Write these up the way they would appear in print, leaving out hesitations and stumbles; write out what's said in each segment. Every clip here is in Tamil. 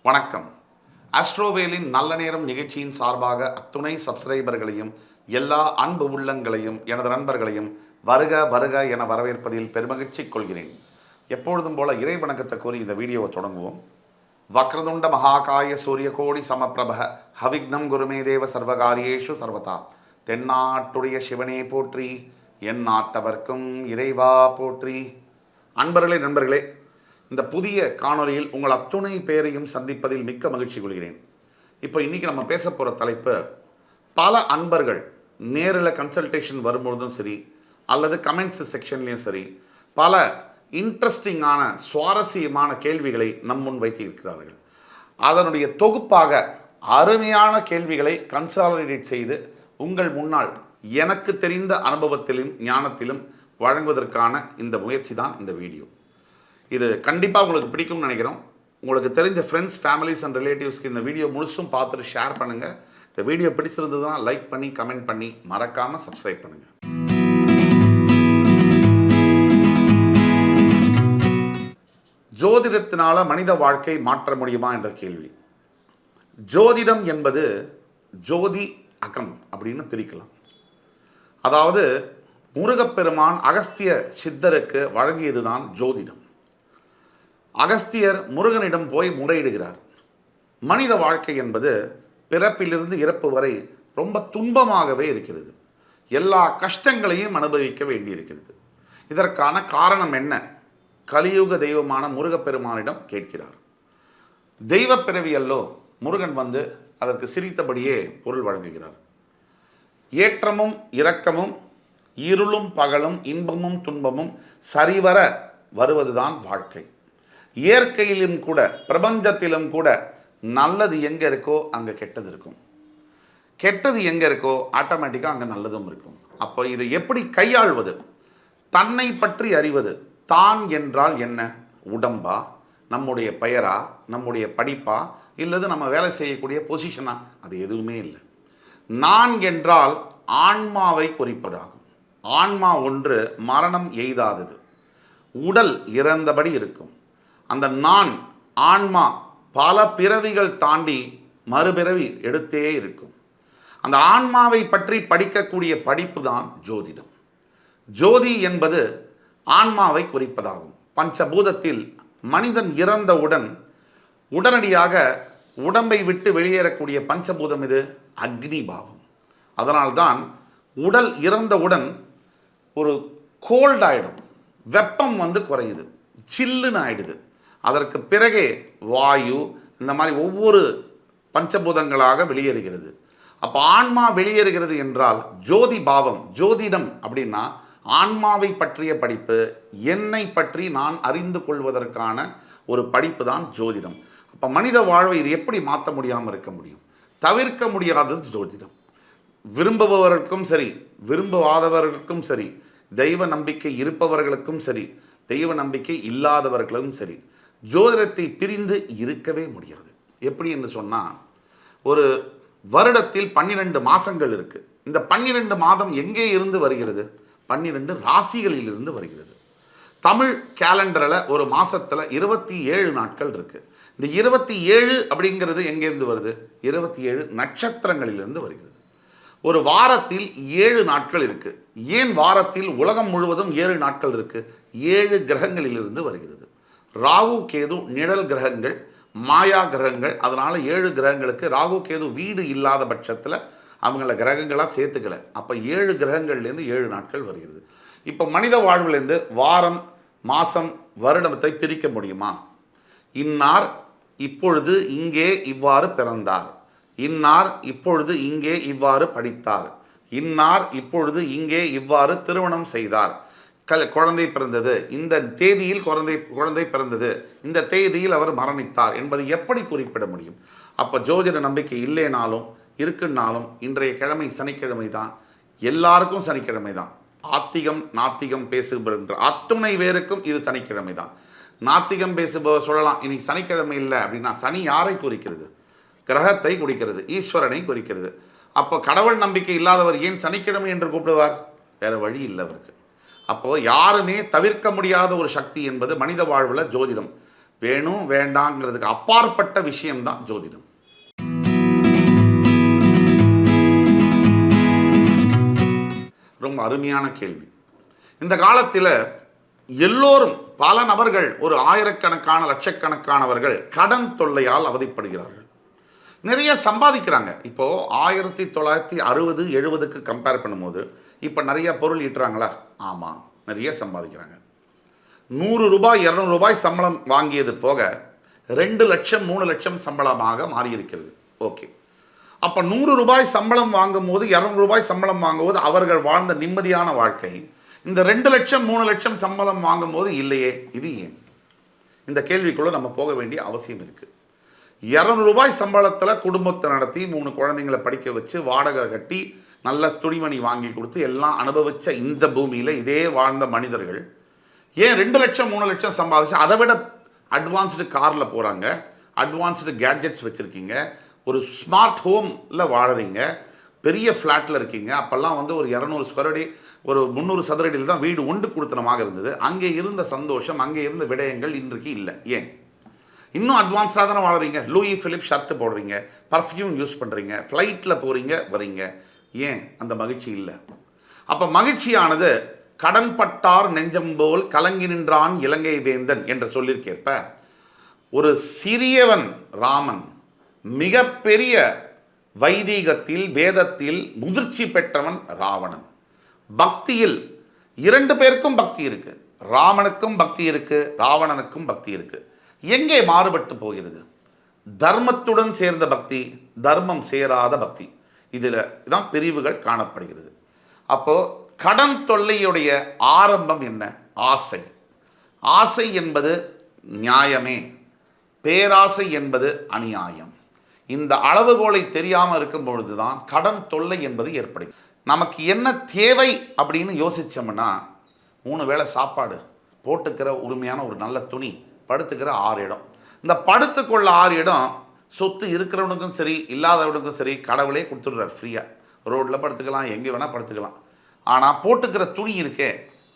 வணக்கம். ஆஸ்ட்ரோவேலின் நல்ல நேரம் நிகழ்ச்சியின் சார்பாக அத்துணை சப்ஸ்கிரைபர்களையும் எல்லா அன்பு உள்ளங்களையும் எனது நண்பர்களையும் வருக வருக என வரவேற்பதில் பெருமகிழ்ச்சி கொள்கிறேன். எப்பொழுதும் போல இறை வணக்கத்தை கூறி இந்த வீடியோவை தொடங்குவோம். வக்ரதுண்ட மகாகாய சூரியகோடி சமப்பிரப ஹவிக்னம் குருமே தேவ சர்வகாரியேஷு சர்வதா. தென்னாட்டுடைய சிவனே போற்றி, என் நாட்டவர்க்கும் இறைவா போற்றி. அன்பர்களே, நண்பர்களே, இந்த புதிய காணொலியில் உங்கள் அத்துணை பேரையும் சந்திப்பதில் மிக்க மகிழ்ச்சி கொள்கிறேன். இப்போ இன்றைக்கி நம்ம பேச போகிற தலைப்பு, பல அன்பர்கள் நேரில் கன்சல்டேஷன் வரும்பொழுதும் சரி அல்லது கமெண்ட்ஸ் செக்ஷன்லேயும் சரி பல இன்ட்ரெஸ்டிங்கான சுவாரஸ்யமான கேள்விகளை நம் முன் வைத்திருக்கிறார்கள். அதனுடைய தொகுப்பாக அருமையான கேள்விகளை கன்சாலிடேட் செய்து உங்கள் முன்னால் எனக்கு தெரிந்த அனுபவத்திலும் ஞானத்திலும் வழங்குவதற்கான இந்த முயற்சி தான் இந்த வீடியோ. இது கண்டிப்பாக உங்களுக்கு பிடிக்கும்னு நினைக்கிறோம். உங்களுக்கு தெரிஞ்ச ஃப்ரெண்ட்ஸ், ஃபேமிலிஸ் அண்ட் ரிலேட்டிவ்ஸ்க்கு இந்த வீடியோ முழுசும் பார்த்துட்டு ஷேர் பண்ணுங்கள். இந்த வீடியோ பிடிச்சிருந்ததுன்னா லைக் பண்ணி கமெண்ட் பண்ணி மறக்காமல் சப்ஸ்கிரைப் பண்ணுங்கள். ஜோதிடத்தினால மனித வாழ்க்கை மாற்ற முடியுமா என்ற கேள்வி. ஜோதிடம் என்பது ஜோதி அகம் அப்படின்னு பிரிக்கலாம். அதாவது முருகப்பெருமான் அகஸ்திய சித்தருக்கு வழங்கியதுதான் ஜோதிடம். அகஸ்தியர் முருகனிடம் போய் முறையிடுகிறார். மனித வாழ்க்கை என்பது பிறப்பிலிருந்து இறப்பு வரை ரொம்ப துன்பமாகவே இருக்கிறது. எல்லா கஷ்டங்களையும் அனுபவிக்க வேண்டியிருக்கிறது. இதற்கான காரணம் என்ன? கலியுக தெய்வமான முருகப்பெருமானிடம் கேட்கிறார். தெய்வ பிறவி அல்லோ முருகன் வந்து அதற்கு சிரித்தபடியே பொருள் வழங்குகிறார். ஏற்றமும் இரக்கமும் இருளும் பகலும் இன்பமும் துன்பமும் சரிவர வருவதுதான் வாழ்க்கை. இயற்கையிலும் கூட பிரபஞ்சத்திலும் கூட நல்லது எங்கே இருக்கோ அங்கே கெட்டது இருக்கும், கெட்டது எங்கே இருக்கோ ஆட்டோமேட்டிக்காக அங்கே நல்லதும் இருக்கும். அப்போ இதை எப்படி கையாள்வது? தன்னை பற்றி அறிவது. தான் என்றால் என்ன? உடம்பா, நம்முடைய பெயரா, நம்முடைய படிப்பா, இல்லது நம்ம வேலை செய்யக்கூடிய பொசிஷனா? அது எதுவுமே இல்லை. நான் என்றால் ஆன்மாவை குறிப்பதாகும். ஆன்மா ஒன்று மரணம் எய்தாதது, உடல் இறந்தபடி இருக்கும். அந்த நான் ஆன்மா பல பிறவிகள் தாண்டி மறுபிறவி எடுத்தே இருக்கும். அந்த ஆன்மாவை பற்றி படிக்கக்கூடிய படிப்பு தான் ஜோதிடம். ஜோதி என்பது ஆன்மாவை குறிப்பதாகும். பஞ்சபூதத்தில் மனிதன் இறந்தவுடன் உடனடியாக உடம்பை விட்டு வெளியேறக்கூடிய பஞ்சபூதம் இது அக்னி பாவம். அதனால்தான் உடல் இறந்தவுடன் ஒரு கோல்ட் ஆகிடும், வெப்பம் வந்து குறையுது, சில்லுன்னு ஆயிடுது. அதற்கு பிறகே வாயு இந்த மாதிரி ஒவ்வொரு பஞ்சபூதங்களாக வெளியேறுகிறது. அப்போ ஆன்மா வெளியேறுகிறது என்றால் ஜோதி பாவம். ஜோதிடம் அப்படின்னா ஆன்மாவை பற்றிய படிப்பு, என்னை பற்றி நான் அறிந்து கொள்வதற்கான ஒரு படிப்பு தான் ஜோதிடம். அப்போ மனித வாழ்வை இது எப்படி மாற்ற முடியாமல் இருக்க முடியும்? தவிர்க்க முடியாதது ஜோதிடம். விரும்புபவர்களுக்கும் சரி, விரும்பாதவர்களுக்கும் சரி, தெய்வ நம்பிக்கை இருப்பவர்களுக்கும் சரி, தெய்வ நம்பிக்கை இல்லாதவர்களும் சரி, ஜோதிடத்தை பிரிந்து இருக்கவே முடியாது. எப்படி என்று சொன்னால், ஒரு வருடத்தில் 12 மாதங்கள் இருக்கு. இந்த 12 மாதம் எங்கே இருந்து வருகிறது? 12 ராசிகளிலிருந்து வருகிறது. தமிழ் கேலண்டரில் ஒரு மாசத்துல 27 நாட்கள் இருக்கு. இந்த 27 அப்படிங்கிறது எங்கேருந்து வருது? 27 நட்சத்திரங்களிலிருந்து வருகிறது. ஒரு வாரத்தில் 7 நாட்கள் இருக்கு. ஏன் வாரத்தில் உலகம் முழுவதும் 7 நாட்கள் இருக்கு? 7 கிரகங்களிலிருந்து வருகிறது. ராகு கேது நிழல் கிரகங்கள், மாயா கிரகங்கள். அதனால 7 கிரகங்களுக்கு ராகு கேது வீடு இல்லாத பட்சத்தில் அவங்கள கிரகங்களாக சேர்த்துக்கல. அப்போ 7 கிரகங்கள்லேருந்து 7 நாட்கள் வருகிறது. இப்போ மனித வாழ்விலேருந்து வாரம், மாதம், வருடத்தை பிரிக்க முடியுமா? இன்னார் இப்பொழுது இங்கே இவ்வாறு பிறந்தார், இன்னார் இப்பொழுது இங்கே இவ்வாறு படித்தார், இன்னார் இப்பொழுது இங்கே இவ்வாறு திருமணம் செய்தார், குழந்தை பிறந்தது, இந்த தேதியில் குழந்தை பிறந்தது, இந்த தேதியில் அவர் மரணித்தார் என்பதை எப்படி குறிப்பிட முடியும்? அப்போ ஜோதிட நம்பிக்கை இல்லைனாலும் இருக்குன்னாலும் இன்றைய கிழமை சனிக்கிழமை தான். எல்லாருக்கும் சனிக்கிழமை தான். ஆத்திகம் நாத்திகம் பேசுகின்ற அத்துணை பேருக்கும் இது சனிக்கிழமை தான். நாத்திகம் பேசுபவர் சொல்லலாம், இன்னைக்கு சனிக்கிழமை இல்லை அப்படின்னா, சனி யாரை குறிக்கிறது? கிரகத்தை குறிக்கிறது, ஈஸ்வரனை குறிக்கிறது. அப்போ கடவுள் நம்பிக்கை இல்லாதவர் ஏன் சனிக்கிழமை என்று கூப்பிடுவார்? வேற வழி இல்லை அவருக்கு. அப்போது யாருமே தவிர்க்க முடியாத ஒரு சக்தி என்பது மனித வாழ்வில் ஜோதிடம். வேணும் வேண்டாங்கிறதுக்கு அப்பாற்பட்ட விஷயம்தான் ஜோதிடம். ரொம்ப அருமையான கேள்வி. இந்த காலத்தில் எல்லோரும், பல நபர்கள், ஒரு ஆயிரக்கணக்கான லட்சக்கணக்கானவர்கள் கடன் தொல்லையால் அவதிப்படுகிறார்கள். நிறைய சம்பாதிக்கிறாங்க. இப்போ 1960 70க்கு கம்பேர் பண்ணும்போது இப்போ நிறைய பொருள் ஈட்டுறாங்களா? ஆமாம், நிறைய சம்பாதிக்கிறாங்க. 100 ரூபாய் 200 ரூபாய் சம்பளம் வாங்கியது போக 2 லட்சம் 3 லட்சம் சம்பளமாக மாறியிருக்கிறது. ஓகே, அப்போ 100 ரூபாய் சம்பளம் வாங்கும் போது 200 ரூபாய் சம்பளம் வாங்கும்போது அவர்கள் வாழ்ந்த நிம்மதியான வாழ்க்கை இந்த 2 லட்சம் 3 லட்சம் சம்பளம் வாங்கும் போது இல்லையே. இது ஏன்? இந்த கேள்விக்குள்ள நம்ம போக வேண்டிய அவசியம் இருக்கு. 200 ரூபாய் சம்பளத்தில் குடும்பத்தை நடத்தி 3 குழந்தைங்களை படிக்க வச்சு வாடகை கட்டி நல்ல துணிமணி வாங்கி கொடுத்து எல்லாம் அனுபவிச்ச இந்த பூமியில் இதே வாழ்ந்த மனிதர்கள் ஏன் 2 லட்சம் 3 லட்சம் சம்பாதிச்சு அதை விட அட்வான்ஸ்டு காரில் போகிறாங்க, அட்வான்ஸ்டு கேட்ஜெட்ஸ் வச்சுருக்கீங்க, ஒரு ஸ்மார்ட் ஹோமில் வாழறீங்க, பெரிய ஃப்ளாட்டில் இருக்கீங்க. அப்போல்லாம் வந்து ஒரு 200 ஸ்கொயர் அடி, ஒரு 300 சதுர அடியில் தான் வீடு ஒன்று கொடுத்தனமாக இருந்தது. அங்கே இருந்த சந்தோஷம், அங்கே இருந்த விடயங்கள் இன்றைக்கு இல்லை. ஏன்? இன்னும் அட்வான்ஸாக தானே வாழறீங்க. லூயி ஃபிலிப் ஷர்ட்டு போடுறீங்க, பர்ஃப்யூம் யூஸ் பண்ணுறீங்க, ஃப்ளைட்டில் போகிறீங்க வரீங்க. ஏன் அந்த மகிழ்ச்சி இல்லை? அப்போ மகிழ்ச்சியானது கடன் பட்டார் நெஞ்சம் போல் கலங்கி நின்றான் இலங்கை வேந்தன் என்று சொல்லியிருக்கேற்ப, ஒரு சிறியவன் ராமன் மிகப்பெரிய வைதீகத்தில் வேதத்தில் முதிர்ச்சி பெற்றவன் ராவணன். பக்தியில் 2 பேருக்கும் பக்தி இருக்கு. ராமனுக்கும் பக்தி இருக்கு, ராவணனுக்கும் பக்தி இருக்கு. எங்கே மாறுபட்டு போகிறது? தர்மத்துடன் சேர்ந்த பக்தி, தர்மம் சேராத பக்தி, இதில் தான் பிரிவுகள் காணப்படுகிறது. அப்போ கடன் தொல்லையுடைய ஆரம்பம் என்ன? ஆசை. ஆசை என்பது நியாயமே, பேராசை என்பது அநியாயம். இந்த அளவுகோலை தெரியாமல் இருக்கும் பொழுதுதான் கடன் தொல்லை என்பது ஏற்படுகிறது. நமக்கு என்ன தேவை அப்படின்னு யோசிச்சோம்னா, 3 வேளை சாப்பாடு, போட்டுக்கிற உரிமையான ஒரு நல்ல துணி, படுத்துக்கிற 6 இடம். இந்த படுத்துக்கொள்ள 6 இடம் சொத்து இருக்கிறவனுக்கும் சரி இல்லாதவனுக்கும் சரி கடவுளே கொடுத்துடுறார் ஃப்ரீயாக. ரோட்டில் படுத்துக்கலாம், எங்கே வேணால் படுத்துக்கலாம். ஆனால் போட்டுக்கிற துணி இருக்கே,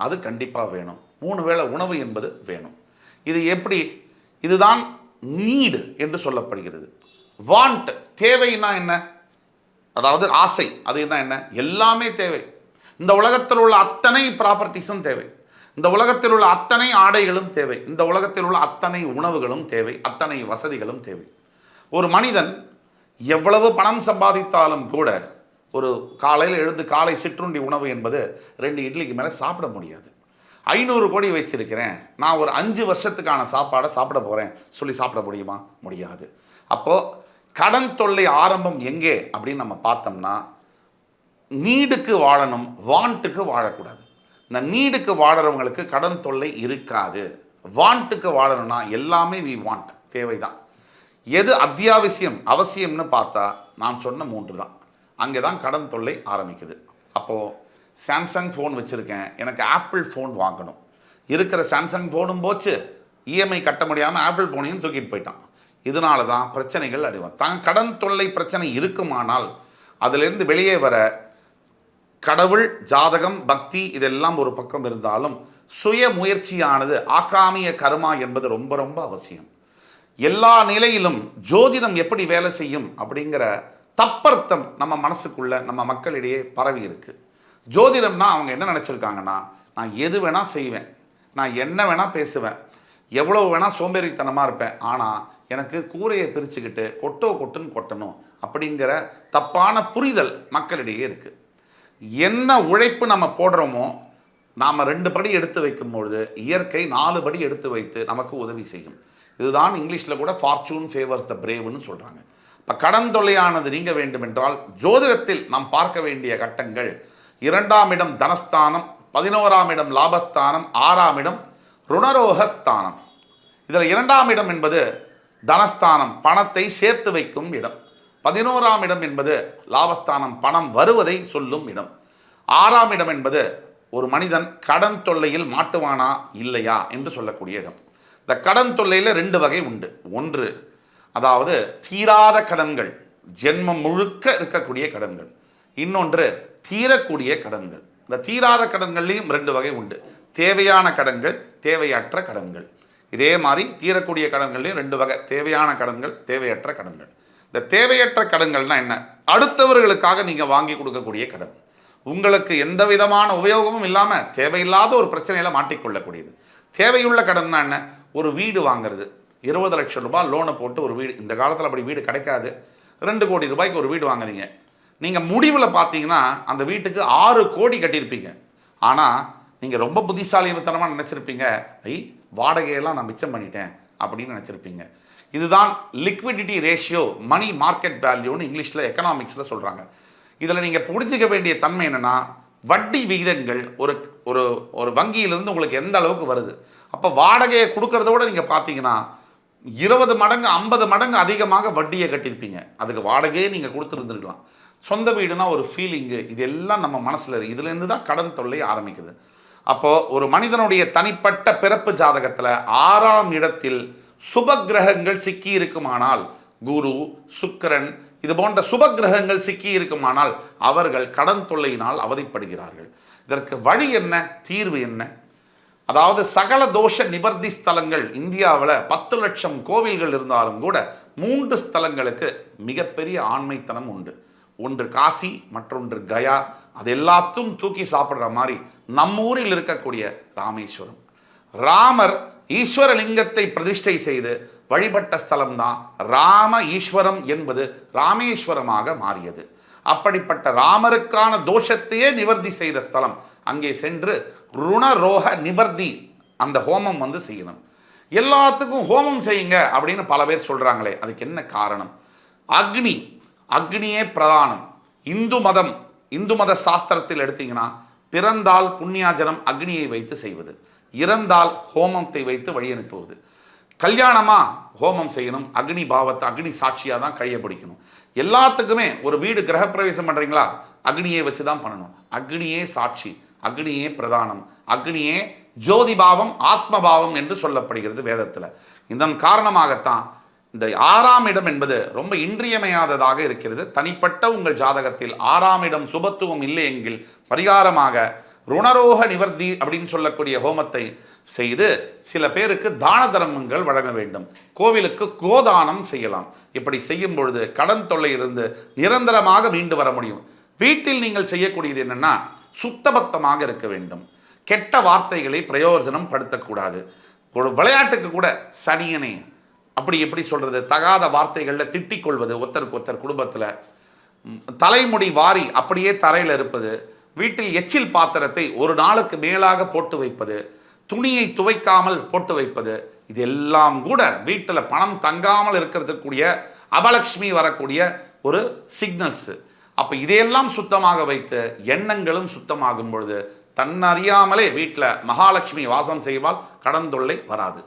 அது கண்டிப்பாக வேணும். 3 வேளை உணவு என்பது வேணும். இது எப்படி? இதுதான் நீடு என்று சொல்லப்படுகிறது. வாண்ட், தேவைன்னா என்ன? அதாவது ஆசை, அது என்ன? எல்லாமே தேவை. இந்த உலகத்தில் உள்ள அத்தனை ப்ராப்பர்ட்டிஸும் தேவை, இந்த உலகத்தில் உள்ள அத்தனை ஆடைகளும் தேவை, இந்த உலகத்தில் உள்ள அத்தனை உணவுகளும் தேவை, அத்தனை வசதிகளும் தேவை. ஒரு மனிதன் எவ்வளவு பணம் சம்பாதித்தாலும் கூட ஒரு காலையில் எழுந்து காலை சிற்றுண்டி உணவு என்பது 2 இட்லிக்கு மேலே சாப்பிட முடியாது. 500 கோடி வச்சிருக்கிறேன், நான் ஒரு 5 வருஷத்துக்கான சாப்பாடை சாப்பிட போகிறேன் சொல்லி சாப்பிட முடியுமா? முடியாது. அப்போது கடன் தொல்லை ஆரம்பம் எங்கே அப்படின்னு நம்ம பார்த்தோம்னா, நீடுக்கு வாழணும், வாண்ட்டுக்கு வாழக்கூடாது. இந்த நீடுக்கு வாழறவங்களுக்கு கடன் தொல்லை இருக்காது. வாண்ட்டுக்கு வாழணும்னா எல்லாமே வி வாண்ட், தேவைதான். எது அத்தியாவசியம் அவசியம்னு பார்த்தா நான் சொன்ன 3 தான். அங்கே தான் கடன் தொல்லை ஆரம்பிக்குது. அப்போது சாம்சங் ஃபோன் வச்சுருக்கேன், எனக்கு ஆப்பிள் ஃபோன் வாங்கணும். இருக்கிற சாம்சங் ஃபோனும் போச்சு, இஎம்ஐ கட்ட முடியாமல் ஆப்பிள் ஃபோனையும் தூக்கிட்டு போயிட்டான். இதனால தான் பிரச்சனைகள் அடைவான். தான் கடன் தொல்லை பிரச்சனை இருக்குமானால் அதிலிருந்து வெளியே வர கடவுள், ஜாதகம், பக்தி இதெல்லாம் ஒரு பக்கம் இருந்தாலும் சுய முயற்சியானது, ஆகாமிய கர்மா என்பது ரொம்ப ரொம்ப அவசியம். எல்லா நிலையிலும் ஜோதிடம் எப்படி வேலை செய்யும் அப்படிங்கிற தப்பர்த்தம் நம்ம மனசுக்குள்ள, நம்ம மக்களிடையே பரவி இருக்கு. ஜோதிடம்னா அவங்க என்ன நினச்சிருக்காங்கன்னா, நான் எது வேணால் செய்வேன், நான் என்ன வேணால் பேசுவேன், எவ்வளோ வேணால் சோம்பேறித்தனமாக இருப்பேன், ஆனால் எனக்கு கூரையை பிரிச்சுக்கிட்டு கொட்டுன்னு கொட்டணும் அப்படிங்கிற தப்பான புரிதல் மக்களிடையே இருக்குது. என்ன உழைப்பு நம்ம போடுறோமோ, நாம் 2 படி எடுத்து வைக்கும்பொழுது இயற்கை 4 படி எடுத்து வைத்து நமக்கு உதவி செய்யும். இதுதான் இங்கிலீஷில் கூட ஃபார்ச்சூன் ஃபேவர்ஸ் த பிரேவ்னு சொல்கிறாங்க. இப்போ கடன் தொல்லையானது நீங்க வேண்டும் என்றால் ஜோதிடத்தில் நாம் பார்க்க வேண்டிய கட்டங்கள்: 2ஆம் இடம் தனஸ்தானம், 11ஆம் இடம் லாபஸ்தானம், 6ஆம் இடம் ருணரோகஸ்தானம். இதில் 2ஆம் இடம் என்பது தனஸ்தானம், பணத்தை சேர்த்து வைக்கும் இடம். 11ஆம் இடம் என்பது லாபஸ்தானம், பணம் வருவதை சொல்லும் இடம். 6ஆம் இடம் என்பது ஒரு மனிதன் கடன் தொல்லையில் மாட்டுவானா இல்லையா என்று சொல்லக்கூடிய இடம். இந்த கடன் தொல்லையில் 2 வகை உண்டு. ஒன்று, அதாவது தீராத கடன்கள், ஜென்மம் முழுக்க இருக்கக்கூடிய கடன்கள். இன்னொன்று தீரக்கூடிய கடன்கள். இந்த தீராத கடன்கள்லையும் 2 வகை உண்டு. தேவையான கடன்கள், தேவையற்ற கடன்கள். இதே மாதிரி தீரக்கூடிய கடன்கள்லையும் 2 வகை, தேவையான கடன்கள், தேவையற்ற கடன்கள். இந்த தேவையற்ற கடன்கள்னா என்ன? அடுத்தவர்களுக்காக நீங்கள் வாங்கி கொடுக்கக்கூடிய கடன், உங்களுக்கு எந்த விதமான உபயோகமும் இல்லாமல் தேவையில்லாத ஒரு பிரச்சனையில் மாட்டிக்கொள்ளக்கூடியது. தேவையுள்ள கடன்னா என்ன? ஒரு வீடு வாங்குறது, 20 லட்சம் ரூபாய் லோனை போட்டு ஒரு வீடு, இந்த காலத்தில் அப்படி வீடு கிடைக்காது, 2 கோடி ரூபாய்க்கு ஒரு வீடு வாங்குறீங்க. நீங்கள் முடிவில் பார்த்தீங்கன்னா அந்த வீட்டுக்கு 6 கோடி கட்டியிருப்பீங்க. ஆனால் நீங்கள் ரொம்ப புத்திசாலித்தனமாக நினச்சிருப்பீங்க, வாடகையெல்லாம் நான் மிச்சம் பண்ணிட்டேன் அப்படின்னு நினச்சிருப்பீங்க. இதுதான் லிக்விடிட்டி ரேஷியோ, மணி மார்க்கெட் வேல்யூன்னு இங்கிலீஷில் எக்கனாமிக்ஸில் சொல்கிறாங்க. இதில் நீங்கள் புரிஞ்சிக்க வேண்டிய தன்மை என்னென்னா, வட்டி விகிதங்கள் ஒரு ஒரு ஒரு வங்கியிலிருந்து உங்களுக்கு எந்த அளவுக்கு வருது. அப்போ வாடகையை கொடுக்கறத விட நீங்கள் பார்த்தீங்கன்னா 20 மடங்கு 50 மடங்கு அதிகமாக வட்டியை கட்டியிருப்பீங்க. அதுக்கு வாடகையே நீங்கள் கொடுத்துருந்துருக்கலாம். சொந்த வீடுனா ஒரு ஃபீலிங்கு, இதெல்லாம் நம்ம மனசில் இருக்குது. இதுலேருந்து தான் கடன் தொல்லை ஆரம்பிக்குது. அப்போது ஒரு மனிதனுடைய தனிப்பட்ட பிறப்பு ஜாதகத்தில் 6ஆம் இடத்தில் சுப கிரகங்கள் சிக்கி இருக்குமானால், குரு, சுக்கிரன் இது போன்ற சுப கிரகங்கள் சிக்கி இருக்குமானால் அவர்கள் கடன் தொல்லையினால் அவதிப்படுகிறார்கள். இதற்கு வழி என்ன? தீர்வு என்ன? அதாவது சகல தோஷ நிவர்த்தி ஸ்தலங்கள் இந்தியாவில் 10 லட்சம் கோவில்கள் இருந்தாலும் கூட 3 ஸ்தலங்களுக்கு மிகப்பெரிய ஆண்மைத்தனம் உண்டு. ஒன்று காசி, மற்றொன்று கயா. அது எல்லாத்தையும் தூக்கி சாப்பிட்ற மாதிரி நம்ம ஊரில் இருக்கக்கூடிய ராமேஸ்வரம். ராமர் ஈஸ்வரலிங்கத்தை பிரதிஷ்டை செய்து வழிபட்ட ஸ்தலம்தான் ராம ஈஸ்வரம் என்பது ராமேஸ்வரமாக மாறியது. அப்படிப்பட்ட ராமருக்கான தோஷத்தையே நிவர்த்தி செய்த ஸ்தலம். அங்கே சென்று ருணரோக நிவர்த்தி அந்த ஹோமம் செய்யணும். எல்லாத்துக்கும் ஹோமம் செய்யுங்க அப்படின்னு பல பேர் சொல்கிறாங்களே, அதுக்கு என்ன காரணம்? அக்னியே பிரதானம். இந்து மத சாஸ்திரத்தில் எடுத்தீங்கன்னா, பிறந்தால் புண்ணியாஜனம் அக்னியை வைத்து செய்வது, இறந்தால் ஹோமத்தை வைத்து வழி அனுப்புவது. கல்யாணமா ஹோமம் செய்யணும், அக்னி பாவத்தை அக்னி சாட்சியாக தான் கையை பிடிக்கணும். எல்லாத்துக்குமே ஒரு வீடு கிரகப்பிரவேசம் பண்ணுறீங்களா, அக்னியை வச்சு தான் பண்ணணும். அக்னியே சாட்சி, அக்னியே பிரதானம், அக்னியே ஜோதி பாவம், ஆத்ம பாவம் என்று சொல்லப்படுகிறது வேதத்தில். இதன் காரணமாகத்தான் இந்த 6ஆம் இடம் என்பது ரொம்ப இன்றியமையாததாக இருக்கிறது. தனிப்பட்ட உங்கள் ஜாதகத்தில் 6ஆம் இடம் சுபத்துவம் இல்லை என்கில் பரிகாரமாக ருணரோக நிவர்த்தி அப்படின்னு சொல்லக்கூடிய ஹோமத்தை செய்து சில பேருக்கு தான தர்மங்கள் வழங்க வேண்டும். கோவிலுக்கு கோதானம் செய்யலாம். இப்படி செய்யும் பொழுது கடன் தொல்லையிலிருந்து நிரந்தரமாக மீண்டு வர முடியும். வீட்டில் நீங்கள் செய்யக்கூடியது என்னன்னா, சுத்தபத்தமாக இருக்க வேண்டும். கெட்ட வார்த்தைகளை பிரயோஜனம் படுத்தக்கூடாது. ஒரு விளையாட்டுக்கு கூட சனியனே அப்படி எப்படி சொல்றது, தகாத வார்த்தைகளில் திட்டிக் கொள்வது, ஒருத்தருக்கு ஒருத்தர் குடும்பத்தில் தலைமுடி வாரி அப்படியே தரையில் இருப்பது, வீட்டில் எச்சில் பாத்திரத்தை ஒரு நாளுக்கு மேலாக போட்டு வைப்பது, துணியை துவைக்காமல் போட்டு வைப்பது, இதெல்லாம் கூட வீட்டில் பணம் தங்காமல் இருக்கிறதுக்கூடிய அபலக்ஷ்மி வரக்கூடிய ஒரு சிக்னல்ஸு. அப்போ இதையெல்லாம் சுத்தமாக வைத்து எண்ணங்களும் சுத்தமாகும் பொழுது தன்னறியாமலே வீட்டில் மகாலட்சுமி வாசம் செய்வால் கடன் தொல்லை வராது.